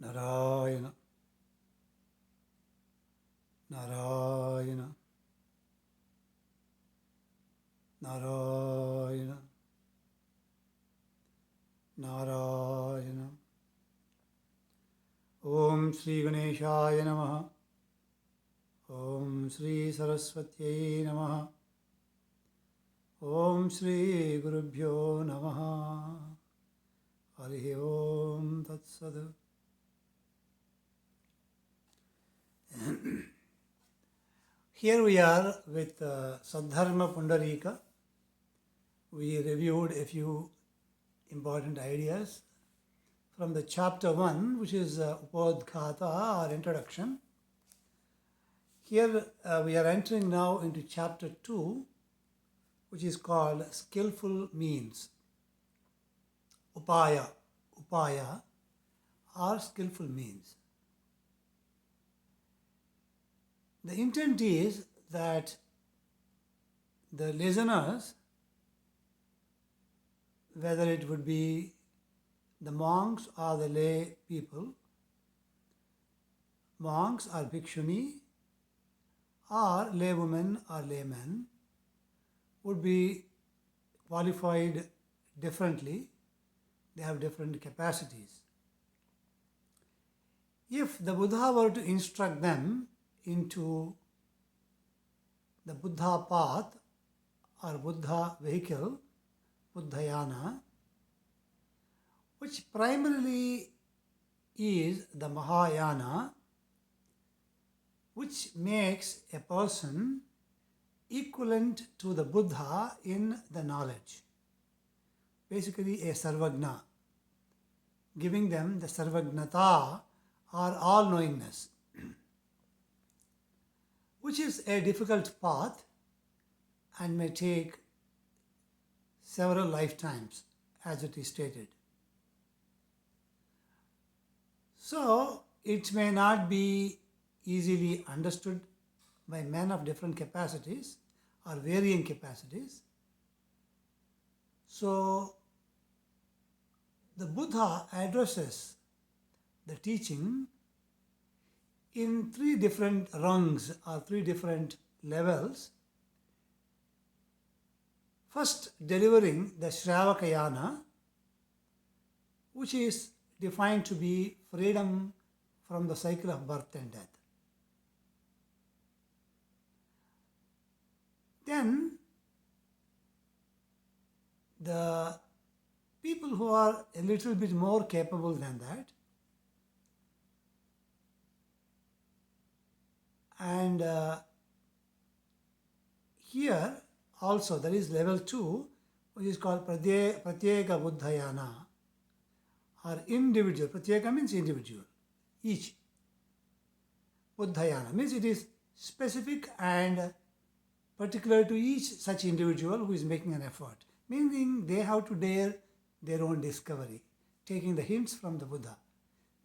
Narayana, Narayana, Narayana, Narayana. Om Shri Ganeshaya Namaha. Om Shri Saraswatyai Namaha. Om Shri Gurubhyo Namaha. Harihi Om Tat Sad. Here we are with Sadharma Pundarika. We reviewed a few important ideas from the chapter 1, which is Upadghata or introduction. Here we are entering now into chapter 2, which is called skillful means. Upaya or skillful means. The intent is that the listeners, whether it would be the monks or the lay people, monks or bhikshuni, or laywomen or laymen, would be qualified differently. They have different capacities. If the Buddha were to instruct them into the Buddha path or Buddha vehicle, Buddhayana, which primarily is the Mahayana, which makes a person equivalent to the Buddha in the knowledge. Basically a Sarvagna, giving them the Sarvagnata or all-knowingness, which is a difficult path and may take several lifetimes, as it is stated. So, it may not be easily understood by men of different capacities or varying capacities. So, the Buddha addresses the teaching in 3 different rungs or 3 different levels. First, delivering the Shravakayana, which is defined to be freedom from the cycle of birth and death. Then, the people who are a little bit more capable than that, and here also there is level 2, which is called Pratyeka Buddhayana, or individual. Pratyeka means individual, each. Buddhayana means it is specific and particular to each such individual who is making an effort, meaning they have to dare their own discovery, taking the hints from the Buddha.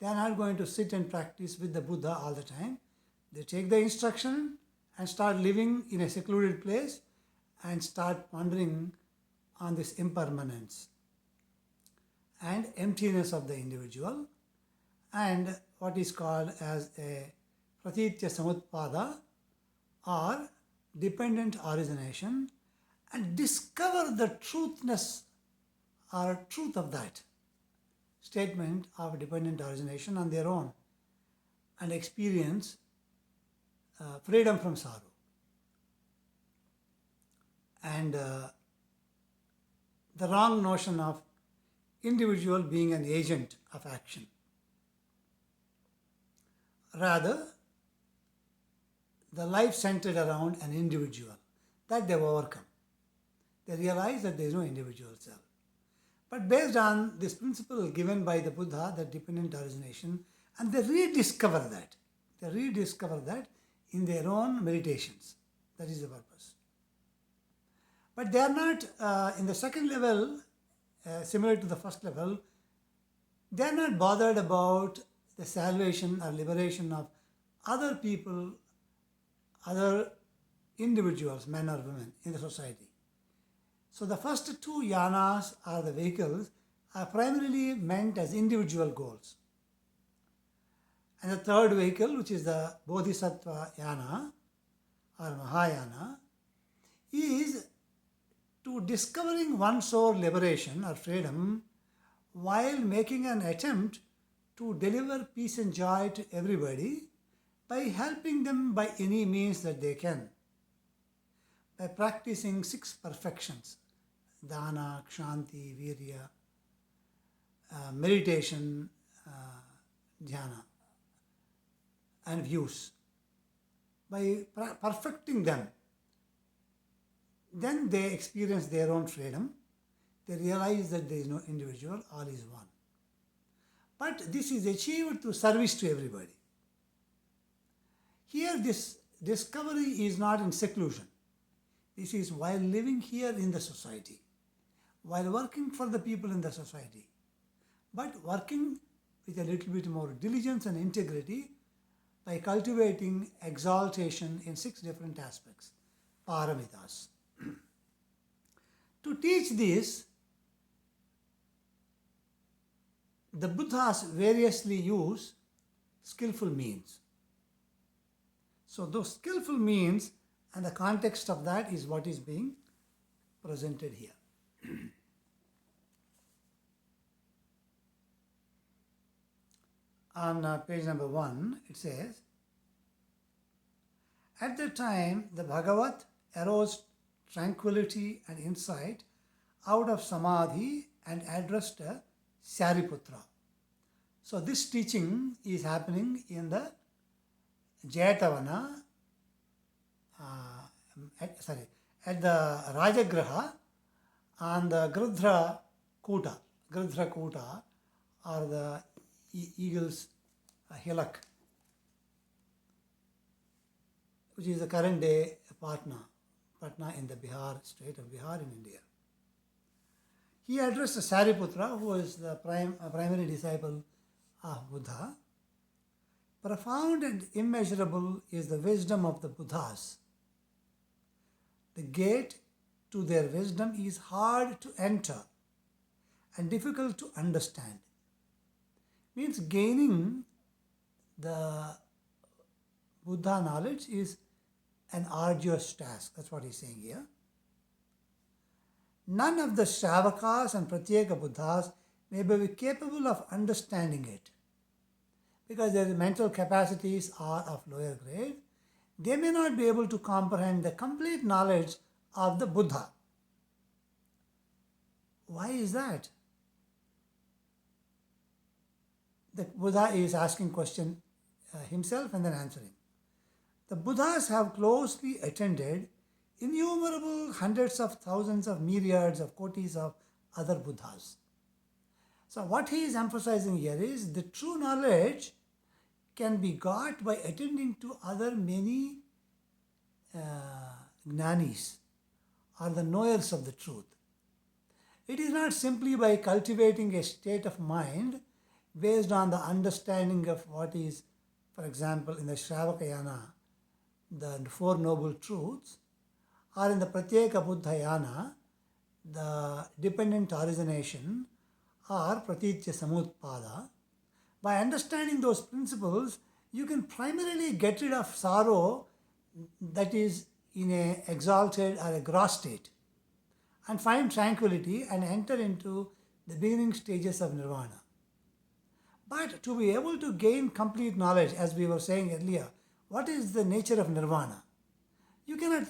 They are not going to sit and practice with the Buddha all the time. They take the instruction and start living in a secluded place and start pondering on this impermanence and emptiness of the individual and what is called as a pratitya samutpada or dependent origination, and discover the truthness or truth of that statement of dependent origination on their own and experience freedom from sorrow. And the wrong notion of individual being an agent of action. Rather, the life centered around an individual, that they've overcome. They realize that there is no individual self. But based on this principle given by the Buddha, the dependent origination, and they rediscover that. They rediscover that in their own meditations. That is the purpose. But they are not, in the second level, similar to the first level, they are not bothered about the salvation or liberation of other people, other individuals, men or women in the society. So the first 2 yanas or the vehicles are primarily meant as individual goals. And the third vehicle, which is the Bodhisattva Yana or Mahayana, is to discovering one's soul liberation or freedom while making an attempt to deliver peace and joy to everybody by helping them by any means that they can. By practicing 6 perfections: dana, kshanti, virya, meditation, dhyana, and views. By perfecting them, then they experience their own freedom. They realize that there is no individual, all is one. But this is achieved through service to everybody. Here, this discovery is not in seclusion. This is while living here in the society, while working for the people in the society, but working with a little bit more diligence and integrity by cultivating exaltation in 6 different aspects, paramitas. To teach this, the Buddhas variously use skillful means. So those skillful means and the context of that is what is being presented here. On page number 1, it says, at the time the Bhagavat arose tranquility and insight out of Samadhi and addressed Sariputra. So this teaching is happening in the Jetavana, at the Rajagraha on the Gridhra Kuta, or the eagle's hillock, which is the current day Patna in the Bihar, state of Bihar in India. He addressed Sariputra, who is the primary disciple of Buddha. Profound and immeasurable is the wisdom of the Buddhas. The gate to their wisdom is hard to enter and difficult to understand. Means gaining the Buddha knowledge is an arduous task. That's what he's saying here. None of the Shravakas and Pratyeka Buddhas may be capable of understanding it, because their mental capacities are of lower grade. They may not be able to comprehend the complete knowledge of the Buddha. Why is that? The Buddha is asking question himself and then answering. The Buddhas have closely attended innumerable hundreds of thousands of myriads of kotis of other Buddhas. So what he is emphasizing here is the true knowledge can be got by attending to other many jnanis, or the knowers of the truth. It is not simply by cultivating a state of mind based on the understanding of what is, for example, in the Shravakayana, the 4 Noble Truths, or in the Pratyeka Buddhayana, the dependent origination, or Pratitya Samutpada. By understanding those principles, you can primarily get rid of sorrow that is in an exalted or a gross state, and find tranquility and enter into the beginning stages of nirvana. But to be able to gain complete knowledge, as we were saying earlier, what is the nature of nirvana? You cannot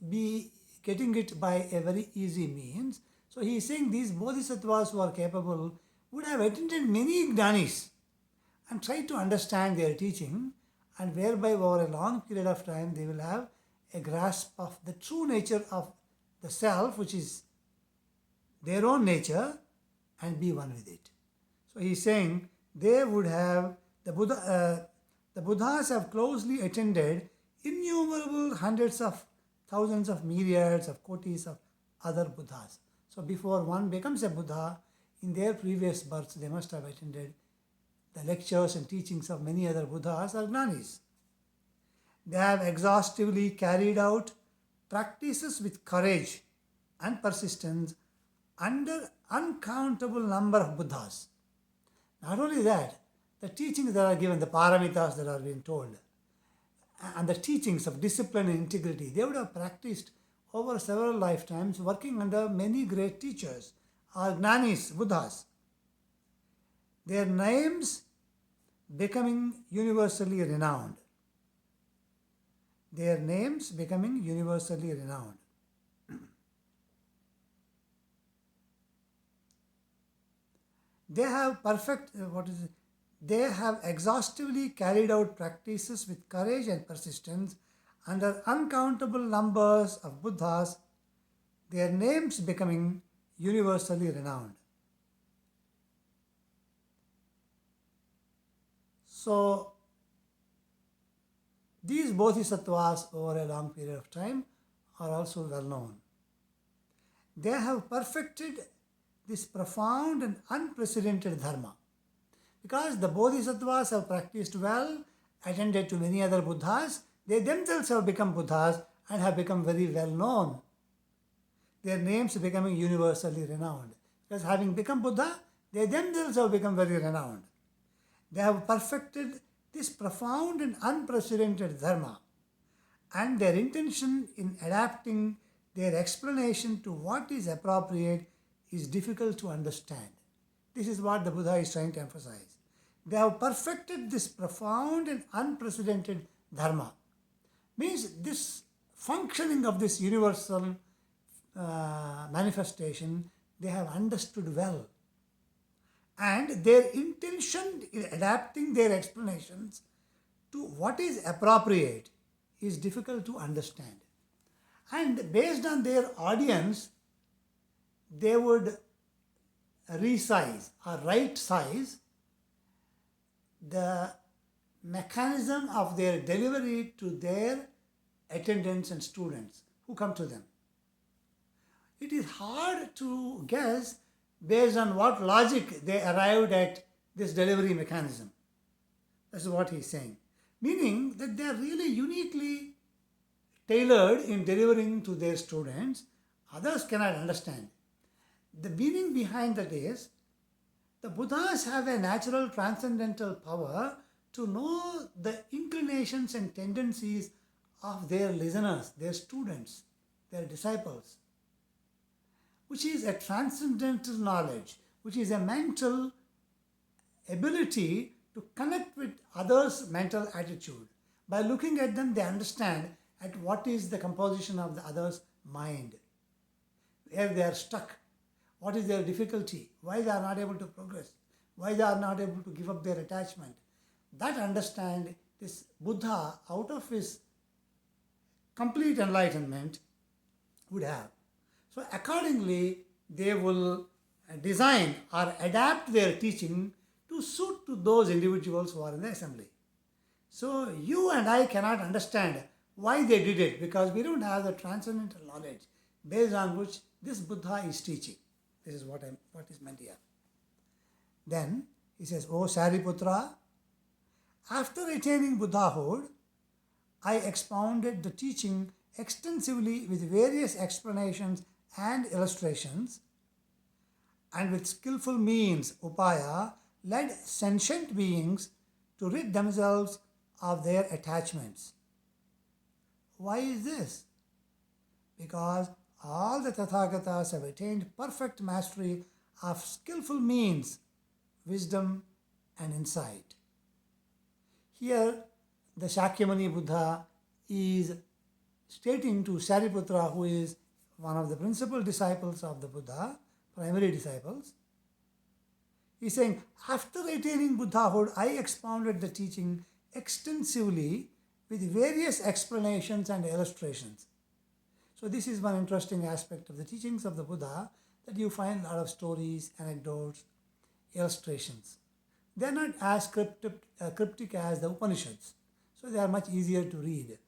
be getting it by a very easy means. So he is saying these bodhisattvas who are capable would have attended many jnanis and tried to understand their teaching, and whereby over a long period of time they will have a grasp of the true nature of the self, which is their own nature, and be one with it. So he is saying they would have, the Buddhas have closely attended innumerable hundreds of thousands of myriads of kotis of other Buddhas. So before one becomes a Buddha, in their previous births they must have attended the lectures and teachings of many other Buddhas or Jnanis. They have exhaustively carried out practices with courage and persistence under uncountable number of Buddhas. Not only that, the teachings that are given, the paramitas that are being told, and the teachings of discipline and integrity, they would have practiced over several lifetimes working under many great teachers or gnanis, Buddhas. Their names becoming universally renowned. Their names becoming universally renowned. They have They have exhaustively carried out practices with courage and persistence under uncountable numbers of Buddhas, their names becoming universally renowned. So, these bodhisattvas over a long period of time are also well known. They have perfected this profound and unprecedented dharma. Because the bodhisattvas have practiced well, attended to many other Buddhas, they themselves have become Buddhas and have become very well known. Their names becoming universally renowned. Because having become Buddha, they themselves have become very renowned. They have perfected this profound and unprecedented dharma, and their intention in adapting their explanation to what is appropriate is difficult to understand. This is what the Buddha is trying to emphasize. They have perfected this profound and unprecedented dharma. Means this functioning of this universal manifestation, they have understood well. And their intention in adapting their explanations to what is appropriate is difficult to understand. And based on their audience, they would resize or right size the mechanism of their delivery to their attendants and students who come to them. It is hard to guess based on what logic they arrived at this delivery mechanism. That's what he's saying. Meaning that they are really uniquely tailored in delivering to their students. Others cannot understand. The meaning behind that is, the Buddhas have a natural transcendental power to know the inclinations and tendencies of their listeners, their students, their disciples, which is a transcendental knowledge, which is a mental ability to connect with others' mental attitude. By looking at them, they understand at what is the composition of the other's mind, where they are stuck, what is their difficulty, why they are not able to progress, why they are not able to give up their attachment. That understand this Buddha, out of his complete enlightenment, would have. So accordingly, they will design or adapt their teaching to suit to those individuals who are in the assembly. So you and I cannot understand why they did it, because we don't have the transcendental knowledge based on which this Buddha is teaching. This is what is meant here. Then he says, O Sariputra, after attaining Buddhahood, I expounded the teaching extensively with various explanations and illustrations, and with skillful means, upaya, led sentient beings to rid themselves of their attachments. Why is this? Because all the Tathagatas have attained perfect mastery of skillful means, wisdom and insight. Here, the Shakyamuni Buddha is stating to Sariputra, who is one of the principal disciples of the Buddha, primary disciples, he's saying, after attaining Buddhahood, I expounded the teaching extensively with various explanations and illustrations. So this is one interesting aspect of the teachings of the Buddha, that you find a lot of stories, anecdotes, illustrations. They are not as cryptic as the Upanishads, so they are much easier to read.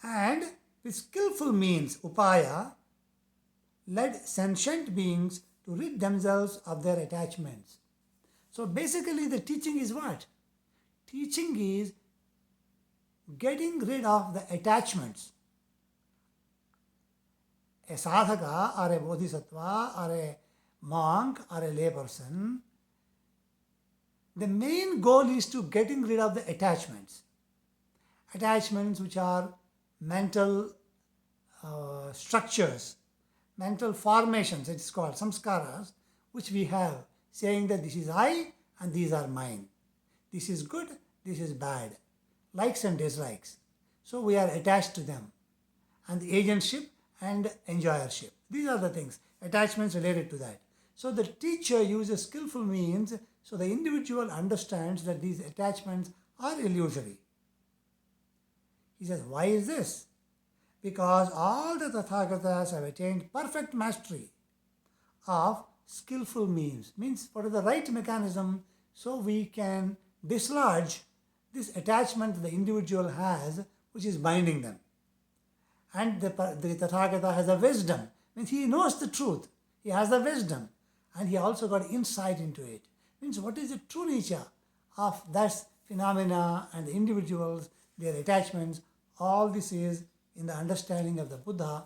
And with skillful means, upaya, led sentient beings to rid themselves of their attachments. So basically the teaching is what? Teaching is getting rid of the attachments. A sadhaka or a bodhisattva or a monk or a layperson The main goal is to getting rid of the attachments. Attachments which are mental structures, mental formations, it's called samskaras, which we have, saying that this is I and these are mine. This is good, this is bad. Likes and dislikes. So we are attached to them. And the agentship and enjoyership. These are the things, attachments related to that. So the teacher uses skillful means so the individual understands that these attachments are illusory. He says, why is this? Because all the Tathagatas have attained perfect mastery of skillful means. Means what is the right mechanism so we can dislodge this attachment the individual has which is binding them. And the Tathagata has a wisdom. Means he knows the truth. He has the wisdom. And he also got insight into it. Means what is the true nature of that phenomena and the individuals, their attachments. All this is in the understanding of the Buddha,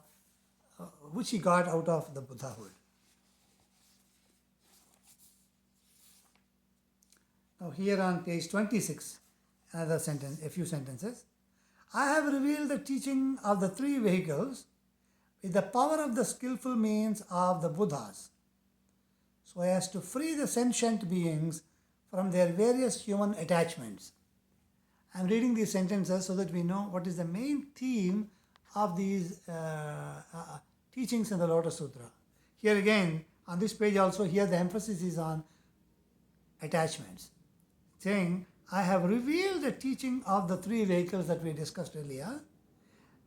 which he got out of the Buddhahood. Now here on page 26, another sentence, a few sentences. I have revealed the teaching of the three vehicles with the power of the skillful means of the Buddhas, so as to free the sentient beings from their various human attachments. I am reading these sentences so that we know what is the main theme of these teachings in the Lotus Sutra. Here again, on this page also, here the emphasis is on attachments, saying, I have revealed the teaching of the three vehicles that we discussed earlier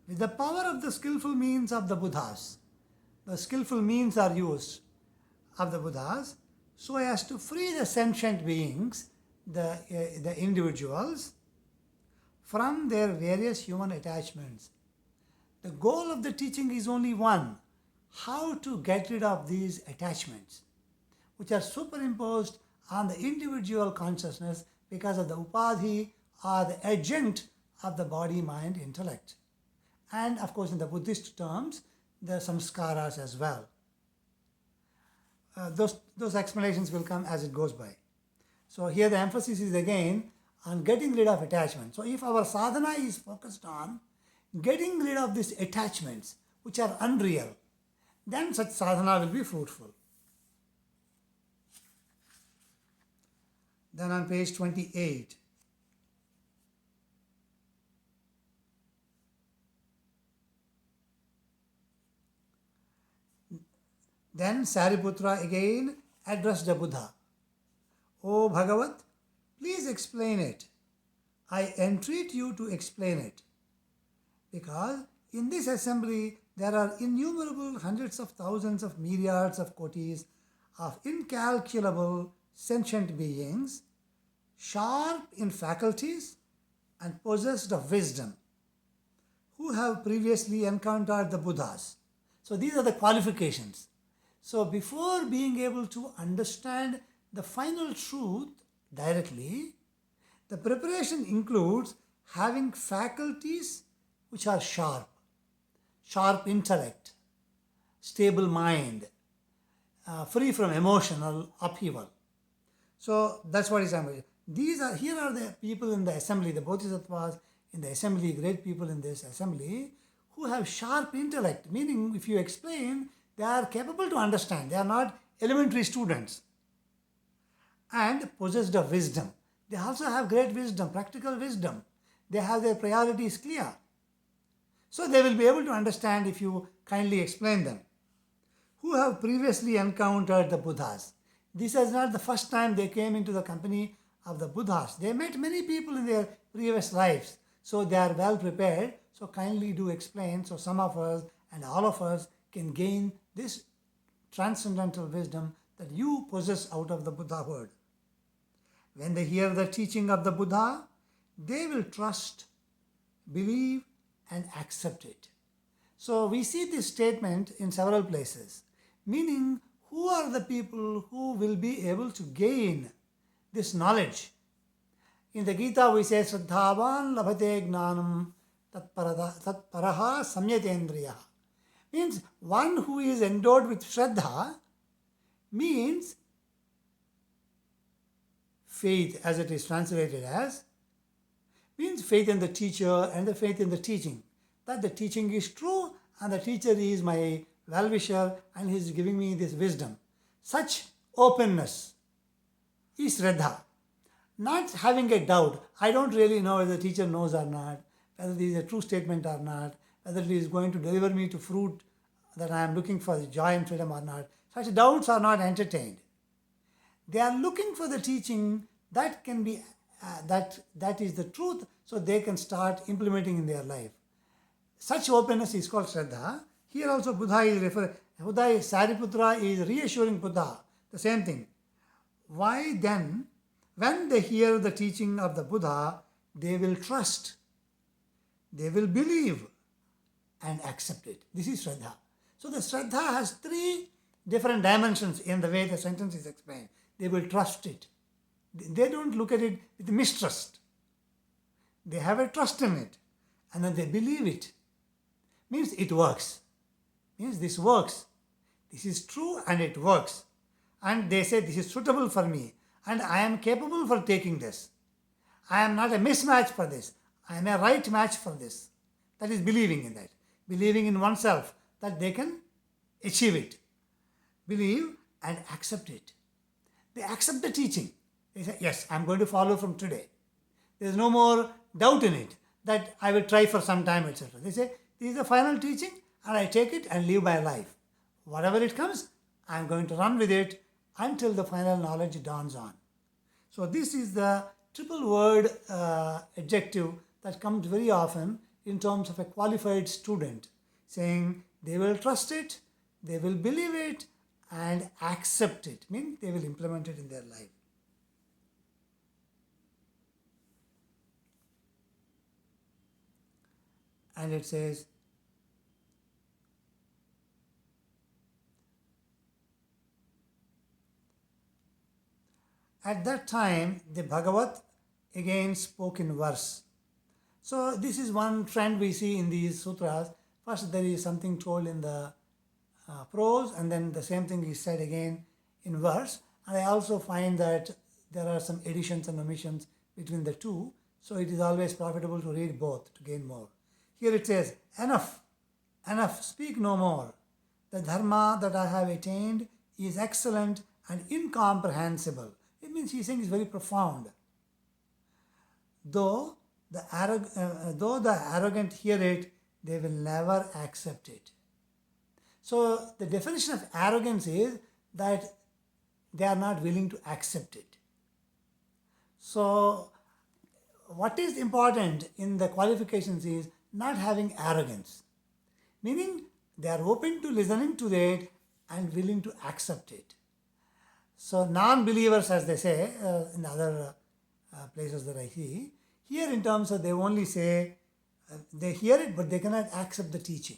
with the power of the skillful means of the Buddhas. The skillful means are used of the Buddhas so as to free the sentient beings, the individuals, from their various human attachments. The goal of the teaching is only one, how to get rid of these attachments, which are superimposed on the individual consciousness because of the upadhi or the agent of the body, mind, intellect. And of course in the Buddhist terms, the samskaras as well. Those explanations will come as it goes by. So here the emphasis is again on getting rid of attachment. So if our sadhana is focused on getting rid of these attachments which are unreal, then such sadhana will be fruitful. Then on page 28, then Sariputra again addressed the Buddha. O Bhagavat, please explain it. I entreat you to explain it. Because in this assembly there are innumerable hundreds of thousands of myriads of kotis of incalculable sentient beings, sharp in faculties and possessed of wisdom, who have previously encountered the Buddhas. So these are the qualifications. So before being able to understand the final truth directly, the preparation includes having faculties which are sharp intellect, stable mind, free from emotional upheaval. So that's what is happening. Here are the people in the assembly, the bodhisattvas in the assembly, great people in this assembly, who have sharp intellect, meaning if you explain, they are capable to understand. They are not elementary students. And possessed of wisdom. They also have great wisdom, practical wisdom. They have their priorities clear. So they will be able to understand if you kindly explain them. Who have previously encountered the Buddhas. This is not the first time they came into the company of the Buddhas. They met many people in their previous lives. So they are well prepared. So kindly do explain so some of us and all of us can gain this transcendental wisdom that you possess out of the Buddha word. When they hear the teaching of the Buddha, they will trust, believe and accept it. So we see this statement in several places, meaning who are the people who will be able to gain this knowledge. In the Gita we say, Shraddhavan labhate gnanam tatparaha samyatendriya. Means one who is endowed with Shraddha means faith, as it is translated as, means faith in the teacher and the faith in the teaching. That the teaching is true and the teacher is my well-wisher and he is giving me this wisdom. Such openness is Shraddha. Not having a doubt. I don't really know whether the teacher knows or not, whether this is a true statement or not, whether it is going to deliver me to fruit that I am looking for, joy and freedom or not. Such doubts are not entertained. They are looking for the teaching that can be, that is the truth, so they can start implementing in their life. Such openness is called Shraddha. Here also Buddha is Sariputra is reassuring Buddha, the same thing. Why then, when they hear the teaching of the Buddha, they will trust, they will believe and accept it. This is Shraddha. So the Shraddha has three different dimensions in the way the sentence is explained. They will trust it. They don't look at it with mistrust. They have a trust in it. And then they believe it. Means it works. Means this works. This is true and it works. And they say this is suitable for me. And I am capable for taking this. I am not a mismatch for this. I am a right match for this. That is believing in that. Believing in oneself that they can achieve it. Believe and accept it. They accept the teaching. They say, yes, I am going to follow from today. There is no more doubt in it that I will try for some time, etc. They say, this is the final teaching and I take it and live my life. Whatever it comes, I am going to run with it until the final knowledge dawns on. So this is the triple word adjective that comes very often in terms of a qualified student, saying they will trust it, they will believe it, and accept it, means they will implement it in their life. And it says, at that time, the Bhagavat again spoke in verse. So this is one trend we see in these sutras. First there is something told in the prose, and then the same thing is said again in verse. And I also find that there are some additions and omissions between the two. So it is always profitable to read both to gain more. Here it says, enough, enough, speak no more. The dharma that I have attained is excellent and incomprehensible. It means he's saying it's very profound. Though the arrogant hear it, they will never accept it. So the definition of arrogance is that they are not willing to accept it. So what is important in the qualifications is not having arrogance, meaning they are open to listening to it and willing to accept it. So non-believers, as they say in other places that I see, here in terms of they only say they hear it but they cannot accept the teaching.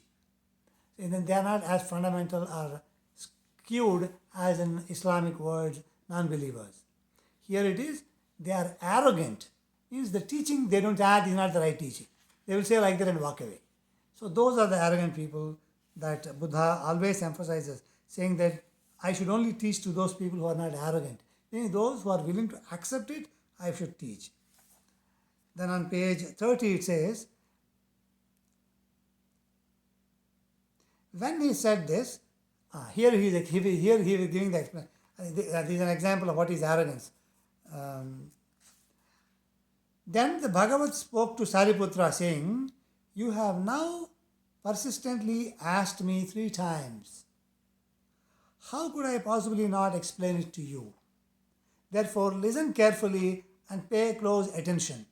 And then they are not as fundamental or skewed as in Islamic words, non-believers. Here it is, they are arrogant. Means the teaching they don't add is not the right teaching. They will say like that and walk away. So those are the arrogant people that Buddha always emphasizes, saying that I should only teach to those people who are not arrogant. Meaning those who are willing to accept it, I should teach. Then on page 30 it says, when he said this, here he is giving the explanation. This is an example of what is arrogance. Then the Bhagavat spoke to Sariputra saying, you have now persistently asked me 3 times. How could I possibly not explain it to you? Therefore, listen carefully and pay close attention.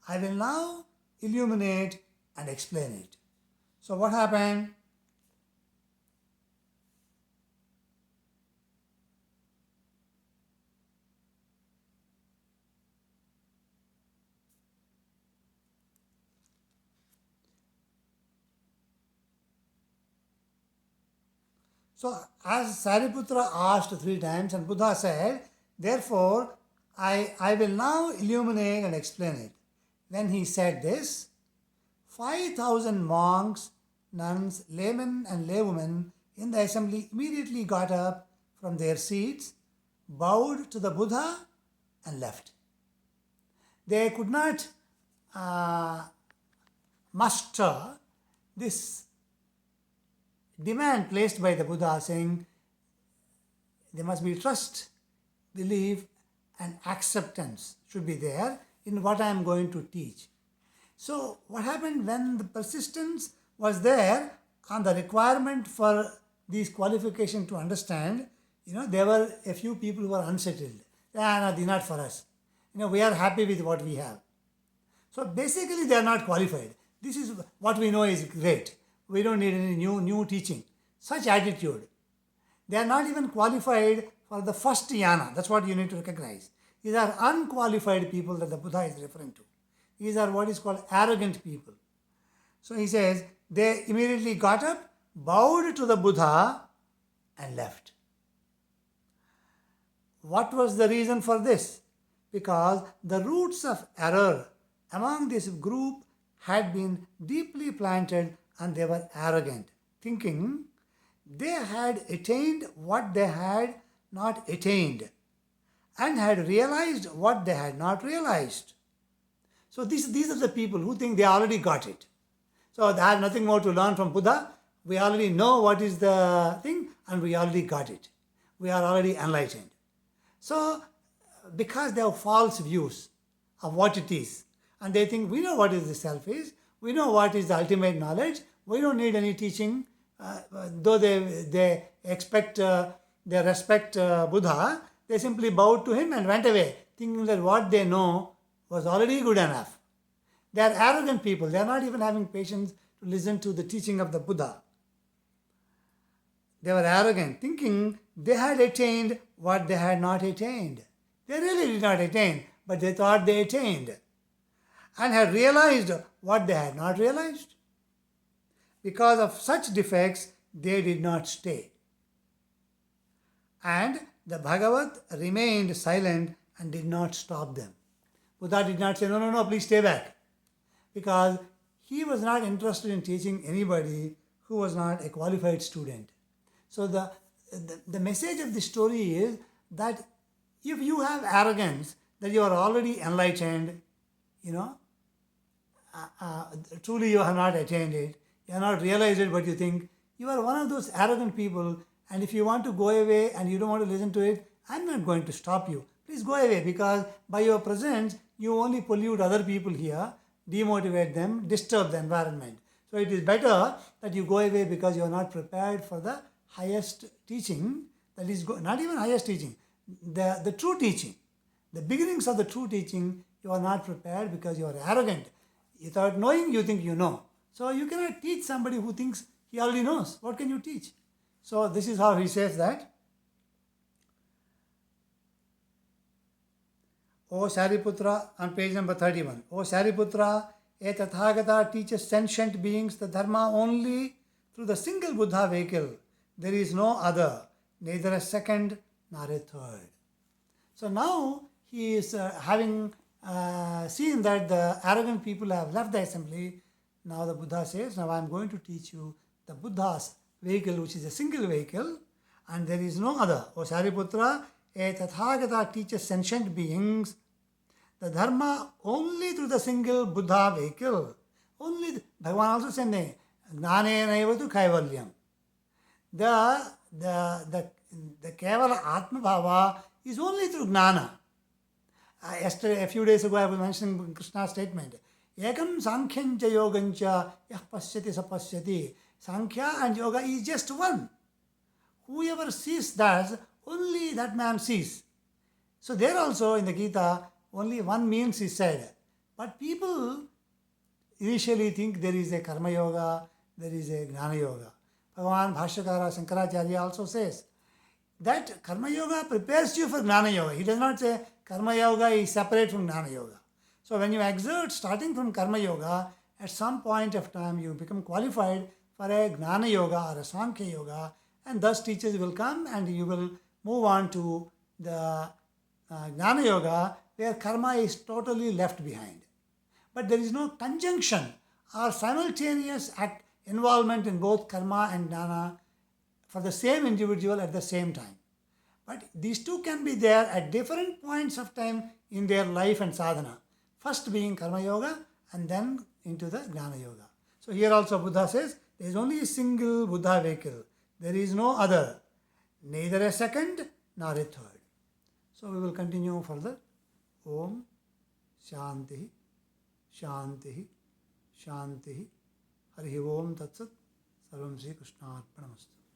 I will now illuminate and explain it. So what happened? So as Sariputra asked 3 times and Buddha said, therefore I will now illuminate and explain it. When he said this, 5,000 monks, nuns, laymen and laywomen in the assembly immediately got up from their seats, bowed to the Buddha and left. They could not muster this demand placed by the Buddha, saying there must be trust, belief, and acceptance should be there in what I am going to teach. So what happened when the persistence was there on the requirement for these qualifications to understand, there were a few people who were unsettled. No, they're not for us. We are happy with what we have. So basically they are not qualified. This is what we know is great. We don't need any new teaching. Such attitude. They are not even qualified for the first jnana. That's what you need to recognize. These are unqualified people that the Buddha is referring to. These are what is called arrogant people. So he says, they immediately got up, bowed to the Buddha and left. What was the reason for this? Because the roots of error among this group had been deeply planted and they were arrogant, thinking they had attained what they had not attained and had realized what they had not realized. So these are the people who think they already got it. So they have nothing more to learn from Buddha. We already know what is the thing and we already got it. We are already enlightened. So because they have false views of what it is, and they think we know what is the self is, we know what is the ultimate knowledge, we don't need any teaching, though they expect, they respect Buddha, they simply bowed to him and went away, thinking that what they know was already good enough. They are arrogant people. They are not even having patience to listen to the teaching of the Buddha. They were arrogant, thinking they had attained what they had not attained. They really did not attain, but they thought they attained and had realized what they had not realized. Because of such defects, they did not stay. And the Bhagavat remained silent and did not stop them. Buddha did not say, no, please stay back. Because he was not interested in teaching anybody who was not a qualified student. So the message of the story is that if you have arrogance, that you are already enlightened, truly you have not attained it, you have not realized it, but you think, you are one of those arrogant people, and if you want to go away and you don't want to listen to it, I'm not going to stop you. Please go away, because by your presence, you only pollute other people here, demotivate them, disturb the environment. So it is better that you go away because you are not prepared for the highest teaching, that is not even highest teaching, the true teaching. The beginnings of the true teaching, you are not prepared because you are arrogant. Without knowing, you think you know. So you cannot teach somebody who thinks he already knows. What can you teach? So this is how he says that. O Shariputra, on page number 31. O Shariputra, a Tathagata teaches sentient beings the Dharma only through the single Buddha vehicle. There is no other, neither a second nor a third. So now he is having seen that the arrogant people have left the assembly. Now the Buddha says, now I am going to teach you the Buddha's vehicle, which is a single vehicle, and there is no other. O Shariputra, a Tathagata teaches sentient beings the Dharma only through the single Buddha vehicle. Only, Bhagavan also said, Gnane tu Kaivalyam. The Kevala Atma Bhava is only through Gnana. Yesterday, a few days ago, I was mentioning Krishna's statement. Ekam Sankhyancha Yogancha Yah Pasyati Sapasyati. Sankhya and Yoga is just one. Whoever sees that, only that man sees. So there also in the Gita, only one means is said. But people initially think there is a Karma Yoga, there is a Gnana Yoga. Bhagavan Bhashyakara Shankaracharya also says that Karma Yoga prepares you for Gnana Yoga. He does not say Karma Yoga is separate from Gnana Yoga. So when you exert starting from Karma Yoga, at some point of time you become qualified for a Gnana Yoga or a Sankhya Yoga, and thus teachers will come and you will move on to the Gnana Yoga where karma is totally left behind. But there is no conjunction or simultaneous involvement in both karma and gnana for the same individual at the same time. But these two can be there at different points of time in their life and sadhana. First being Karma Yoga and then into the Jnana Yoga. So here also Buddha says there is only a single Buddha vehicle. There is no other, neither a second nor a third. So we will continue further. Om Shanti Shanti Shanti Hari Om Tat Sat Sarvam Sri Krishna Arpanamastu.